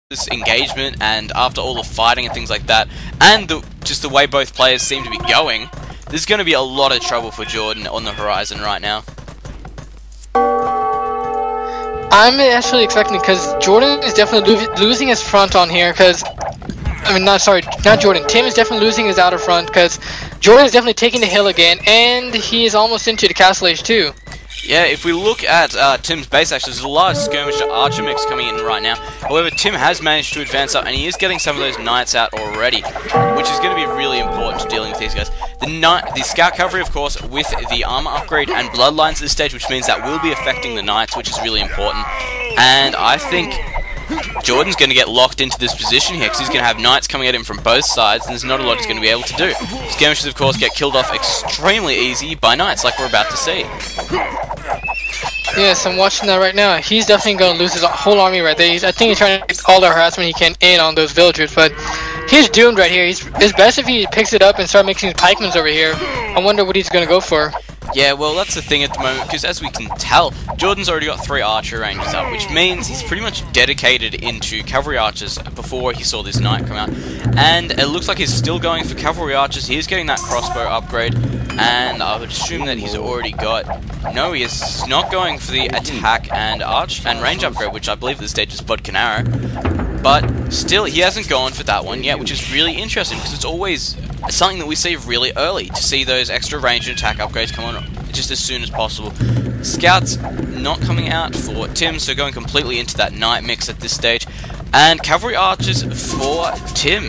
this engagement, and after all the fighting and things like that, and just the way both players seem to be going, there's going to be a lot of trouble for Jordan on the horizon right now. I'm actually expecting, because Jordan is definitely losing his front on here, because not Jordan. Tim is definitely losing his outer front, because Jordan is definitely taking the hill again, and he is almost into the castle age too. Yeah, if we look at Tim's base, actually, there's a large skirmish to archer mix coming in right now. However, Tim has managed to advance up, and he is getting some of those knights out already, which is going to be really important to dealing with these guys. The scout cavalry, of course, with the armor upgrade and bloodlines at this stage, which means that will be affecting the knights, which is really important. And I think Jordan's going to get locked into this position here, because he's going to have knights coming at him from both sides, and there's not a lot he's going to be able to do. Skirmishes, of course, get killed off extremely easy by knights, like we're about to see. Yes, I'm watching that right now. He's definitely going to lose his whole army right there. I think he's trying to get all the harassment he can in on those villagers, but he's doomed right here. It's best if he picks it up and start mixing his pikemans over here. I wonder what he's going to go for. Yeah, well, that's the thing at the moment, because as we can tell, Jordan's already got 3 archer ranges up, which means he's pretty much dedicated into cavalry archers before he saw this knight come out. And it looks like he's still going for cavalry archers. He is getting that crossbow upgrade, and I would assume that he's already got... No, he is not going for the attack and range upgrade, which I believe at this stage is Bodkin Arrow. But still, he hasn't gone for that one yet, which is really interesting, because it's always something that we see really early, to see those extra range and attack upgrades come on just as soon as possible. Scouts not coming out for Tim, so going completely into that knight mix at this stage. And cavalry archers for Tim.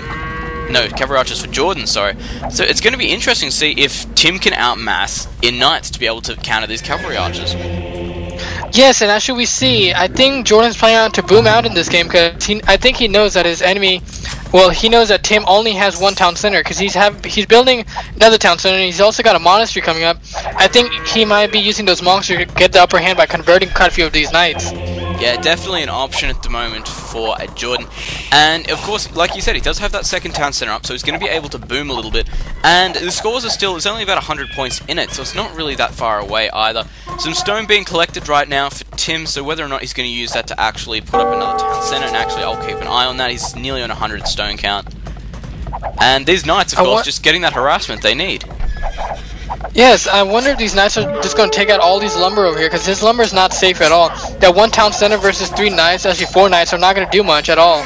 No, cavalry archers for Jordan, sorry. So it's going to be interesting to see if Tim can outmass in knights to be able to counter these cavalry archers. Yes, and actually we see, I think Jordan's planning on to boom out in this game, because I think he knows that his enemy, well, he knows that Tim only has one town center, because he's building another town center, and he's also got a monastery coming up. I think he might be using those monks to get the upper hand by converting quite a few of these knights. Yeah, definitely an option at the moment for Jordan. And, of course, like you said, he does have that second town center up, so he's going to be able to boom a little bit. And the scores are still, there's only about 100 points in it, so it's not really that far away either. Some stone being collected right now for Tim, so whether or not he's going to use that to actually put up another town center, and actually I'll keep an eye on that. He's nearly on 100 stone count. And these knights, of course, just getting that harassment they need. Yes, I wonder if these knights are just going to take out all these lumber over here, because his lumber is not safe at all. That one town center versus 3 knights, actually 4 knights, are not going to do much at all.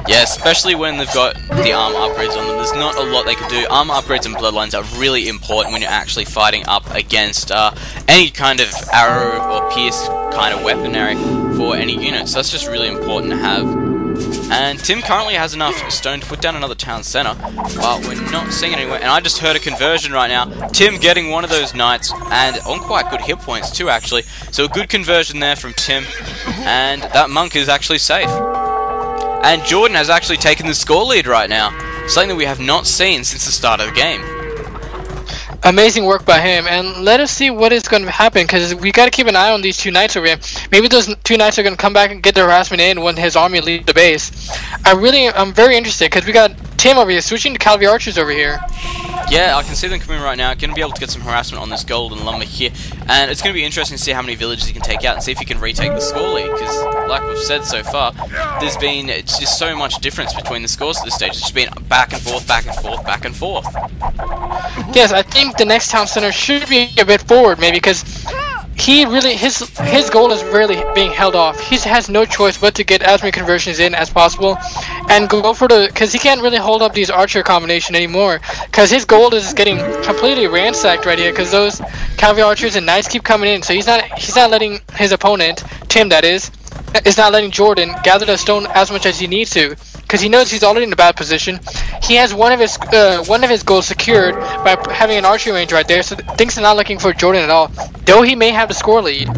Yeah, especially when they've got the armor upgrades on them. There's not a lot they can do. Armor upgrades and bloodlines are really important when you're actually fighting up against any kind of arrow or pierce kind of weaponry for any unit. So that's just really important to have. And Tim currently has enough stone to put down another town center, but we're not seeing it anywhere. And I just heard a conversion right now. Tim getting one of those knights, and on quite good hit points too, actually. So a good conversion there from Tim, and that monk is actually safe. And Jordan has actually taken the score lead right now, something that we have not seen since the start of the game. Amazing work by him, and let us see what is going to happen, because we got to keep an eye on these 2 knights over here. Maybe those 2 knights are going to come back and get their harassment in when his army leaves the base. I'm very interested, because we got Tim over here switching to cavalry archers over here. Yeah, I can see them coming right now. Going to be able to get some harassment on this golden lumber here, and it's going to be interesting to see how many villages he can take out and see if he can retake the score lead, because like we've said so far, there's been just so much difference between the scores at this stage. It's just been back and forth, back and forth, back and forth. Yes, I think the next town center should be a bit forward, maybe, because he really, his goal is really being held off. He has no choice but to get as many conversions in as possible and go for because he can't really hold up these archer combination anymore, because his goal is getting completely ransacked right here, because those cavalry archers and knights keep coming in. So he's not letting his opponent, Tim that is not letting Jordan gather the stone as much as he needs to, because he knows he's already in a bad position. He has one of his goals secured by having an archery range right there, so things are not looking for Jordan at all, though he may have the score lead.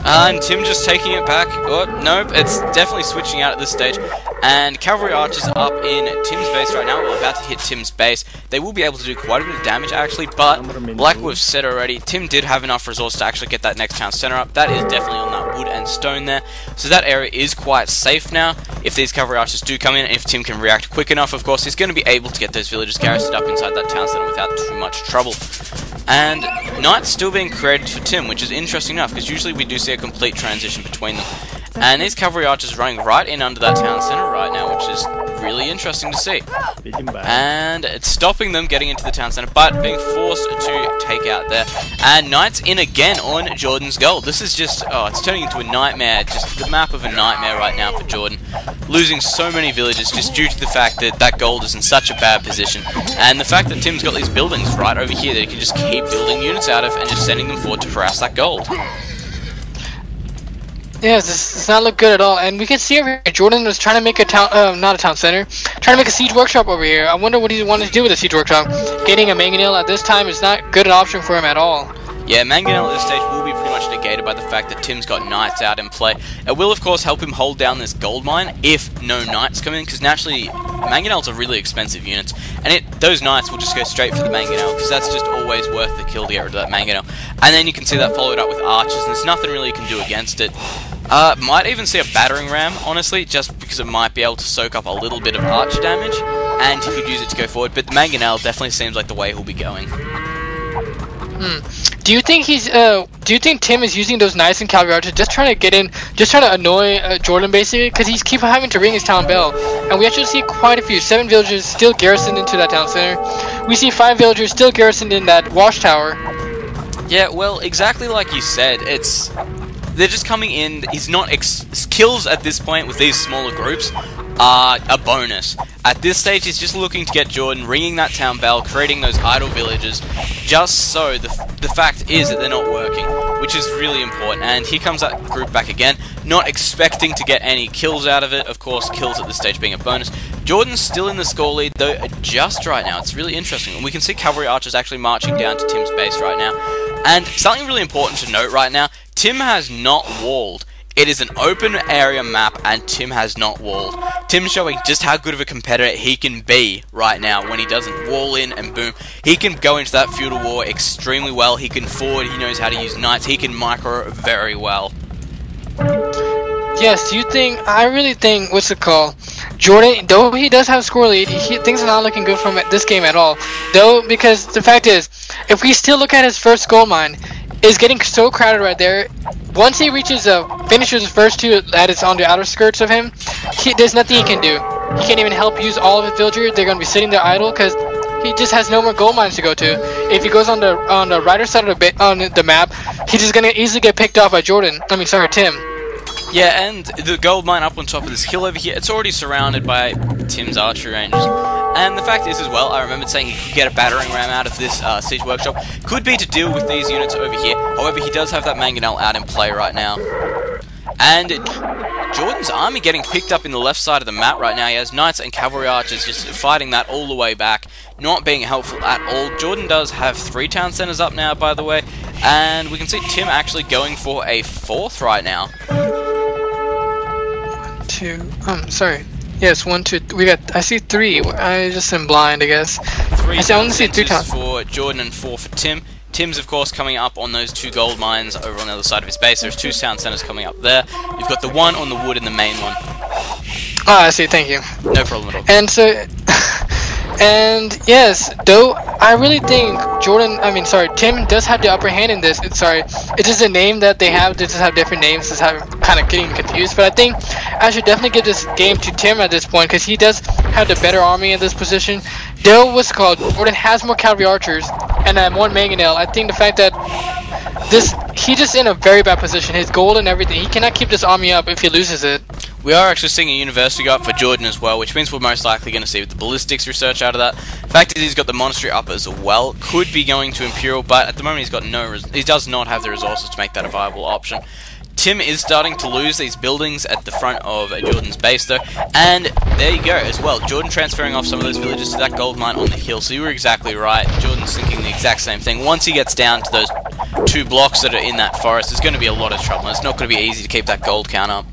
And Tim just taking it back. Oh, nope, it's definitely switching out at this stage. And cavalry archers up in Tim's base right now. We're about to hit Tim's base. They will be able to do quite a bit of damage actually, but like we've said already, Tim did have enough resource to actually get that next town center up. That is definitely on that wood and stone there. So that area is quite safe now. If these cavalry archers do come in, and if Tim can react quick enough, of course, he's going to be able to get those villagers garrisoned up inside that town center without too much trouble. And knights still being created for Tim, which is interesting enough, because usually we do see a complete transition between them. And these cavalry archers running right in under that town center right now, which is really interesting to see. And it's stopping them getting into the town center, but being forced to take out there. And knights in again on Jordan's gold. This is just, oh, it's turning into a nightmare. Just the map of a nightmare right now for Jordan. Losing so many villages just due to the fact that that gold is in such a bad position. And the fact that Tim's got these buildings right over here that he can just keep building units out of and just sending them forward to harass that gold. Yeah, this does not look good at all, and we can see over here, Jordan was trying to make a town, not a town center, trying to make a siege workshop over here. I wonder what he wanted to do with a siege workshop. Getting a mangonel at this time is not good an option for him at all. Yeah, mangonel at this stage will be pretty much negated by the fact that Tim's got knights out in play. It will, of course, help him hold down this gold mine if no knights come in, because naturally, mangonels are really expensive units, and those knights will just go straight for the mangonel, because that's just always worth the kill to get rid of that mangonel. And then you can see that followed up with archers, and there's nothing really you can do against it. Might even see a battering ram, honestly, just because it might be able to soak up a little bit of archer damage, and he could use it to go forward, but the mangonel definitely seems like the way he'll be going. Do you think do you think Tim is using those knights and cavalry archers just trying to get in, just trying to annoy Jordan basically, because he's keep having to ring his town bell, and we actually see quite a few, 7 villagers still garrisoned into that town center. We see 5 villagers still garrisoned in that watchtower. Yeah, well, exactly like you said, they're just coming in. He's not kills at this point with these smaller groups are a bonus. At this stage, he's just looking to get Jordan ringing that town bell, creating those idle villages, just so the fact is that they're not working, which is really important. And here comes that group back again, not expecting to get any kills out of it. Of course, kills at this stage being a bonus. Jordan's still in the score lead, though just right now. It's really interesting. And we can see cavalry archers actually marching down to Tim's base right now. And something really important to note right now, Tim has not walled. It is an open area map, and Tim has not walled. Tim's showing just how good of a competitor he can be right now when he doesn't wall in and boom. He can go into that feudal war extremely well. He can forward, he knows how to use knights, he can micro very well. Yes, I really think, what's it called? Jordan, though he does have a score lead, things are not looking good from this game at all. Though, because the fact is, if we still look at his first gold mine, it's getting so crowded right there. Once he finishes the first 2 that is on the outer skirts of him, there's nothing he can do. He can't even help use all of his villagers. They're going to be sitting there idle because he just has no more gold mines to go to. If he goes on the right side of the map, he's just going to easily get picked off by Tim. Yeah, and the gold mine up on top of this hill over here, it's already surrounded by Tim's archery ranges. And the fact is as well, I remembered saying he could get a battering ram out of this siege workshop. Could be to deal with these units over here. However, he does have that mangonel out in play right now. And Jordan's army getting picked up in the left side of the map right now. He has knights and cavalry archers just fighting that all the way back, not being helpful at all. Jordan does have 3 town centers up now, by the way. And we can see Tim actually going for a 4th right now. 2, sorry. Yes, 1, 2. I see 3. I just am blind, I guess. 3 I only see 3 times for Jordan and 4 for Tim. Tim's, of course, coming up on those 2 gold mines over on the other side of his base. There's 2 town centers coming up there. You've got the one on the wood and the main one. Ah, I see. Thank you. No problem at all. And so, and yes, though I really think Tim does have the upper hand in this. It's just a name that they have. They just have different names. It's kind of getting confused. But I think I should definitely give this game to Tim at this point because he does have the better army in this position. Though Jordan has more cavalry archers and more mangonel. I think the fact that he's just in a very bad position. His gold and everything. He cannot keep this army up if he loses it. We are actually seeing a university go up for Jordan as well, which means we're most likely going to see the ballistics research out of that. Fact is, he's got the monastery up as well. Could be going to imperial, but at the moment he does not have the resources to make that a viable option. Tim is starting to lose these buildings at the front of Jordan's base though, and there you go as well. Jordan transferring off some of those villages to that gold mine on the hill, so you were exactly right. Jordan's thinking the exact same thing. Once he gets down to those 2 blocks that are in that forest, there's going to be a lot of trouble. It's not going to be easy to keep that gold count up.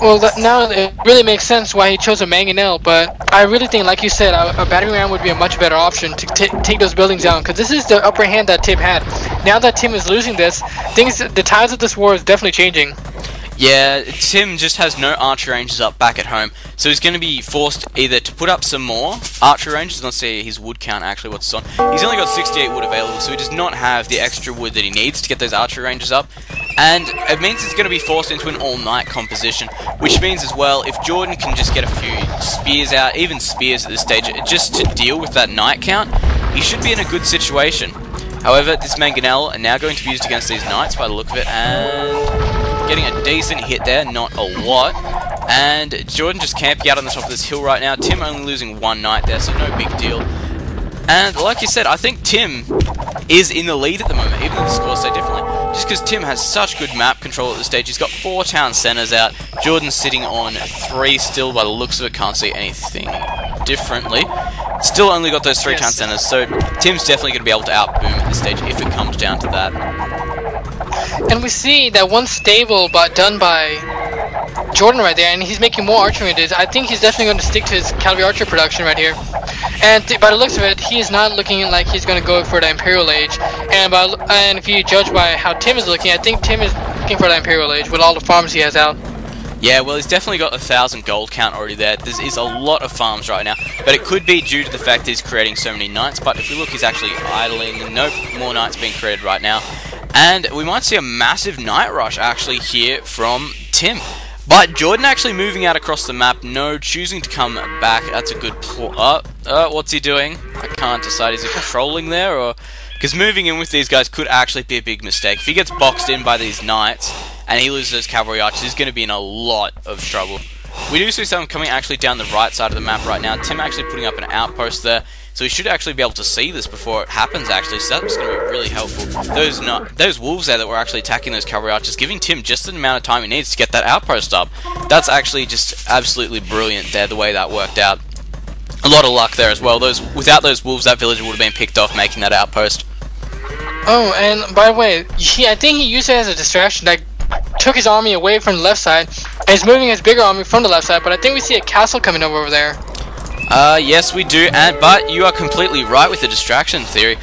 Well, now it really makes sense why he chose a mangonel, but I really think, like you said, a battering ram would be a much better option to take those buildings down, because this is the upper hand that Tim had. Now that Tim is losing this, the tides of this war is definitely changing. Yeah, Tim just has no archer ranges up back at home, so he's going to be forced either to put up some more archer ranges. Let's see his wood count actually, what's on. He's only got 68 wood available, so he does not have the extra wood that he needs to get those archer ranges up. And it means he's going to be forced into an all-night composition, which means as well, if Jordan can just get a few spears out, even spears at this stage, just to deal with that night count, he should be in a good situation. However, this mangonel are now going to be used against these knights by the look of it, and getting a decent hit there, not a lot. And Jordan just camping out on the top of this hill right now. Tim only losing one knight there, so no big deal. And like you said, I think Tim is in the lead at the moment, even though the scores say differently. Just because Tim has such good map control at this stage. He's got 4 town centers out. Jordan's sitting on 3 still by the looks of it. Can't see anything differently. Still only got those 3 town centers, so Tim's definitely going to be able to outboom at this stage if it comes down to that. And we see that one stable done by Jordan right there, and he's making more archer ranges. I think he's definitely going to stick to his cavalry archer production right here. And by the looks of it, he is not looking like he's going to go for the imperial age. And if you judge by how Tim is looking, I think Tim is looking for the imperial age with all the farms he has out. Yeah, well, he's definitely got 1,000 gold count already there. There is a lot of farms right now, but it could be due to the fact that he's creating so many knights. But if you look, he's actually idling. Nope, more knights being created right now. And we might see a massive knight rush actually here from Tim. But Jordan actually moving out across the map, no, choosing to come back. That's a good what's he doing? I can't decide. Is he patrolling there, or... Because moving in with these guys could actually be a big mistake. If he gets boxed in by these knights, and he loses those cavalry archers, he's going to be in a lot of trouble. We do see someone coming actually down the right side of the map right now. Tim actually putting up an outpost there. So he should actually be able to see this before it happens, actually, so that's going to be really helpful. Those wolves there that were actually attacking those cavalry archers, giving Tim just the amount of time he needs to get that outpost up. That's actually just absolutely brilliant there, the way that worked out. A lot of luck there as well. Without those wolves, that villager would have been picked off making that outpost. Oh, and by the way, I think he used it as a distraction, like, took his army away from the left side, and he's moving his bigger army from the left side, but I think we see a castle coming over there. Yes we do, but you are completely right with the distraction theory.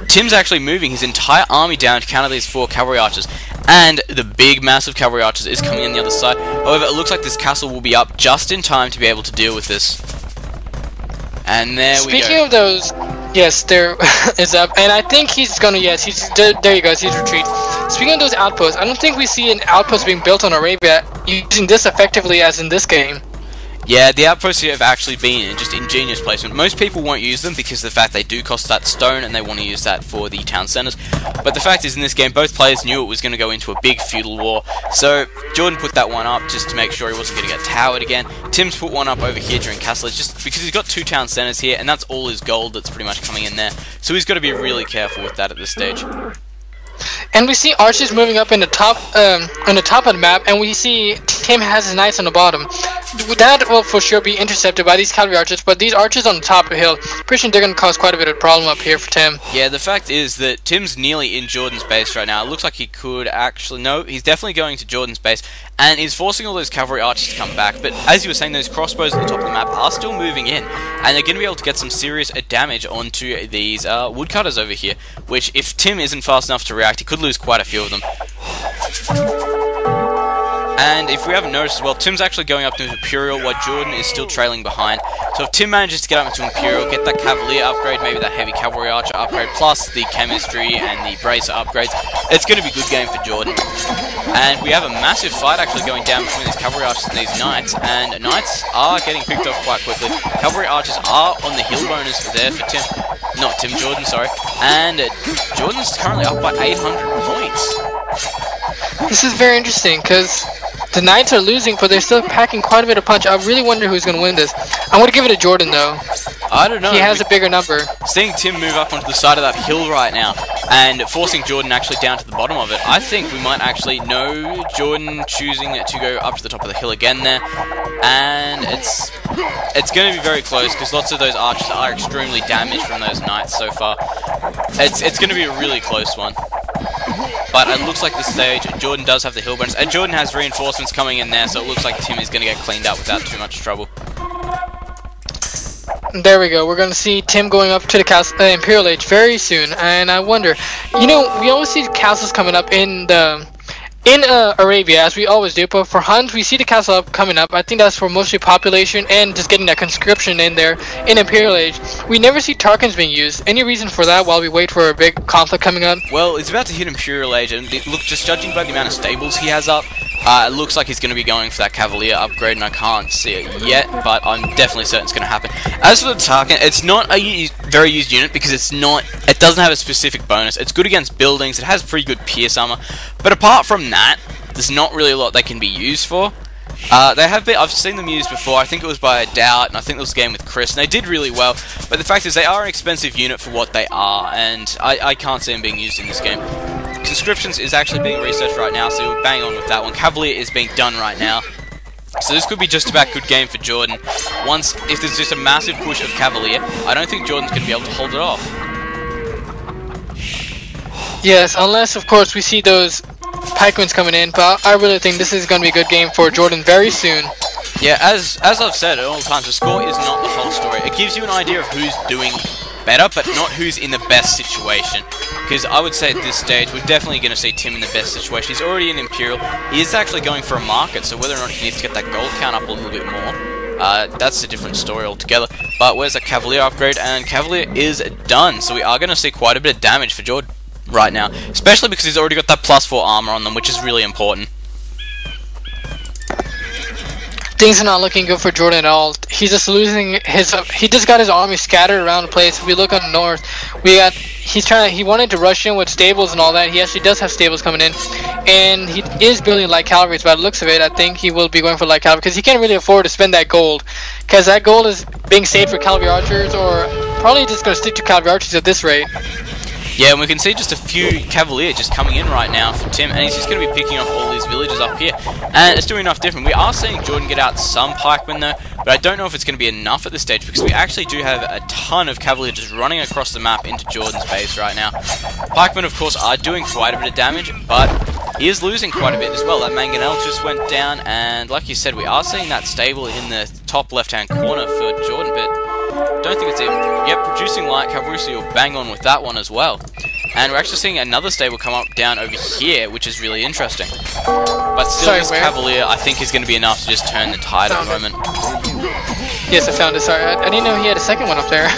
Tim's actually moving his entire army down to counter these 4 cavalry archers, and the big massive cavalry archers is coming in the other side. However, it looks like this castle will be up just in time to be able to deal with this. And there we go. Speaking of those, yes, there is up, and I think he's gonna, yes, there he goes, he's retreat. Speaking of those outposts, I don't think we see an outpost being built on Arabia using this effectively as in this game. Yeah, the outposts have actually been just ingenious placement. Most people won't use them because of the fact they do cost that stone and they want to use that for the town centers. But the fact is, in this game, both players knew it was going to go into a big feudal war. So Jordan put that one up just to make sure he wasn't going to get towered again. Tim's put one up over here during castle age just because he's got 2 town centers here, and that's all his gold that's pretty much coming in there. So he's got to be really careful with that at this stage. And we see archers moving up in the top on the top of the map, and we see Tim has his knights on the bottom. That will for sure be intercepted by these cavalry archers, but these archers on the top of the hill, pretty sure they're going to cause quite a bit of problem up here for Tim. Yeah, the fact is that Tim's nearly in Jordan's base right now. It looks like he could actually... No, he's definitely going to Jordan's base, and is forcing all those cavalry archers to come back. But as you were saying, those crossbows at the top of the map are still moving in, and they're going to be able to get some serious damage onto these woodcutters over here, which if Tim isn't fast enough to react, he could lose quite a few of them. And if we haven't noticed as well, Tim's actually going up to Imperial while Jordan is still trailing behind. So if Tim manages to get up into Imperial, get that Cavalier upgrade, maybe that Heavy Cavalry Archer upgrade, plus the Chemistry and the Bracer upgrades, it's going to be a good game for Jordan. And we have a massive fight actually going down between these Cavalry Archers and these Knights, and Knights are getting picked off quite quickly. Cavalry Archers are on the hill bonus there for Tim. Not Tim, Jordan, sorry. And Jordan's currently up by 800 points. This is very interesting, because the Knights are losing, but they're still packing quite a bit of punch. I really wonder who's going to win this. I'm going to give it to Jordan, though. I don't know. He has a bigger number. Seeing Tim move up onto the side of that hill right now, and forcing Jordan actually down to the bottom of it, I think we might actually know Jordan choosing to go up to the top of the hill again there. And it's going to be very close, because lots of those archers are extremely damaged from those Knights so far. It's going to be a really close one. But it looks like this stage, Jordan does have the hill bonus, and Jordan has reinforcements coming in there, so it looks like Tim is going to get cleaned up without too much trouble. There we go. We're going to see Tim going up to the Imperial Age very soon, and I wonder, you know, we always see castles coming up in the in Arabia, as we always do, but for Huns, we see the castle up coming up. I think that's for mostly population and just getting that conscription in there in Imperial Age. We never see Tarkans being used. Any reason for that while we wait for a big conflict coming up? Well, it's about to hit Imperial Age, and look, just judging by the amount of stables he has up, it looks like he's going to be going for that Cavalier upgrade, and I can't see it yet, but I'm definitely certain it's going to happen. As for the Tarkan, it's not a very used unit because it doesn't have a specific bonus. It's good against buildings, it has pretty good pierce armor, but apart from that, there's not really a lot they can be used for. I've seen them used before. I think it was by Doubt, and I think it was a game with Chris, and they did really well. But the fact is, they are an expensive unit for what they are, and I can't see them being used in this game. Conscriptions is actually being researched right now, so we'll bang on with that one. Cavalier is being done right now. So this could be just about good game for Jordan. If there's just a massive push of Cavalier, I don't think Jordan's going to be able to hold it off. Yes, unless, of course, we see those pikemen coming in, but I really think this is going to be a good game for Jordan very soon. Yeah, as I've said at all times, the score is not the whole story. It gives you an idea of who's doing better, but not who's in the best situation. Because I would say at this stage, we're definitely going to see Tim in the best situation. He's already in Imperial. He is actually going for a market, so whether or not he needs to get that gold count up a little bit more, that's a different story altogether. But where's that Cavalier upgrade? And Cavalier is done, so we are going to see quite a bit of damage for Jordan right now, especially because he's already got that +4 armor on them, which is really important. Things are not looking good for Jordan at all. He's just losing his. He just got his army scattered around the place. If we look on the north, he wanted to rush in with stables and all that. He actually does have stables coming in, and he is building light cavalry. By the looks of it, I think he will be going for light cavalry because he can't really afford to spend that gold, because that gold is being saved for cavalry archers, or probably just going to stick to cavalry archers at this rate. Yeah, and we can see just a few Cavalier just coming in right now for Tim, and he's just going to be picking off all these villages up here, and it's doing enough different. We are seeing Jordan get out some pikemen though, but I don't know if it's going to be enough at this stage, because we actually do have a ton of Cavalier just running across the map into Jordan's base right now. Pikemen, of course, are doing quite a bit of damage, but he is losing quite a bit as well. That Mangonel just went down, and like you said, we are seeing that stable in the top left-hand corner for Jordan, but don't think it's even. Yep, producing light cavalry, so you'll bang on with that one as well. And we're actually seeing another stable come up down over here, which is really interesting. But still, this Cavalier, I think, is going to be enough to just turn the tide at the moment. Yes, I found it. Sorry, I didn't know he had a second one up there.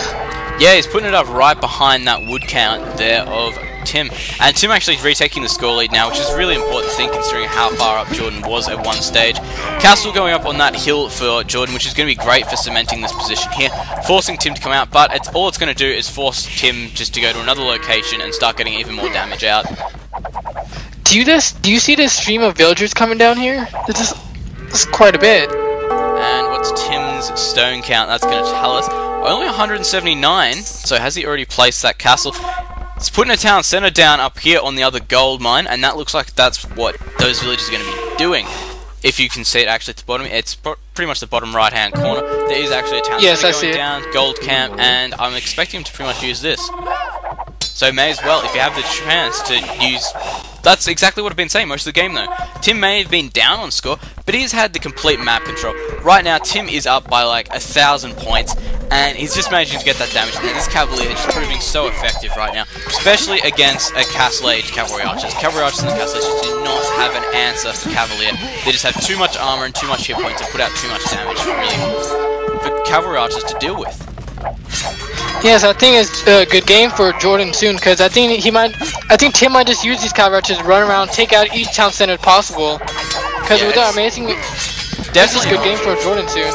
Yeah, he's putting it up right behind that wood count there of Tim. And Tim actually retaking the score lead now, which is a really important thing considering how far up Jordan was at one stage. Castle going up on that hill for Jordan, which is going to be great for cementing this position here, forcing Tim to come out, but all it's going to do is force Tim just to go to another location and start getting even more damage out. Do you see this stream of villagers coming down here? This is quite a bit. And what's Tim's stone count? That's going to tell us. Only 179, so has he already placed that castle? It's putting a town centre down up here on the other gold mine, and that looks like that's what those villages are going to be doing. If you can see it actually at the bottom, it's pretty much the bottom right hand corner. There is actually a town centre going down, gold camp, and I'm expecting him to pretty much use this. So may as well, if you have the chance to use... That's exactly what I've been saying most of the game though. Tim may have been down on score, but he's had the complete map control. Right now, Tim is up by like 1,000 points, and he's just managing to get that damage. And this Cavalier is just proving so effective right now, especially against a Castle Age Cavalry Archers. Cavalry Archers in the Castle Age just do not have an answer for Cavalier. They just have too much armor and too much hit points and put out too much damage for Cavalry Archers to deal with. Yes, I think it's a good game for Jordan soon, because I think Tim might just use these cavalry archers to run around, take out each town center possible. Because with that amazing, this is a good game for Jordan soon.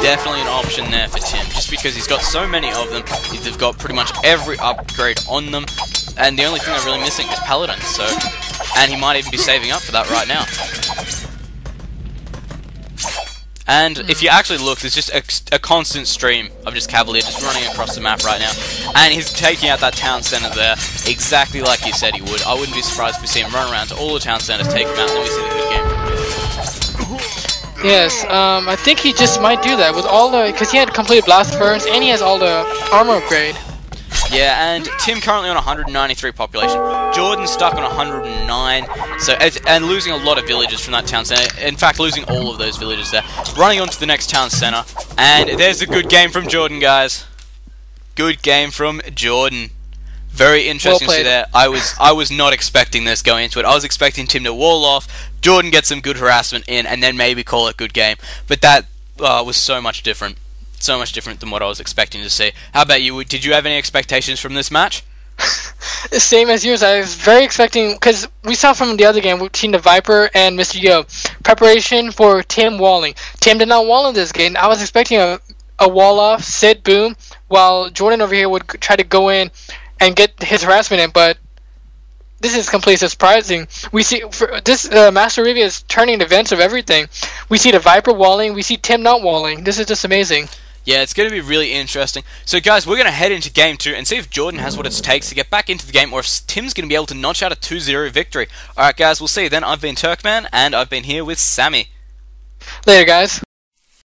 Definitely an option there for Tim, just because he's got so many of them. They've got pretty much every upgrade on them, and the only thing they're really missing is paladins. So, and he might even be saving up for that right now. And if you actually look, there's just a constant stream of just Cavalier just running across the map right now. And he's taking out that town centre there, exactly like he said he would. I wouldn't be surprised if we see him run around to all the town centres, take him out, and then we see the good game from him. Yes, I think he just might do that with all the... Because he had completed blast burns, and he has all the armor upgrade. Yeah, and Tim currently on 193 population. Jordan stuck on 109, so and losing a lot of villagers from that town centre. In fact, losing all of those villagers there. Running on to the next town centre, and there's a good game from Jordan, guys. Good game from Jordan. Very interesting Well to see there. I was not expecting this going into it. I was expecting Tim to wall off, Jordan get some good harassment in, and then maybe call it good game. But that was so much different. So much different than what I was expecting to see. How about you? Did you have any expectations from this match? Same as yours. I was very expecting, because we saw from the other game between the Viper and Mr. Yo, preparation for Tim walling. Tim did not wall in this game. I was expecting a wall off, sit, boom, while Jordan over here would try to go in and get his harassment in, but this is completely surprising. We see this Master Review is turning the events of everything. We see the Viper walling, we see Tim not walling. This is just amazing. Yeah, it's going to be really interesting. So guys, we're going to head into Game 2 and see if Jordan has what it takes to get back into the game, or if Tim's going to be able to notch out a 2-0 victory. Alright guys, we'll see you then. I've been Turkman, and I've been here with Sammy. Later guys.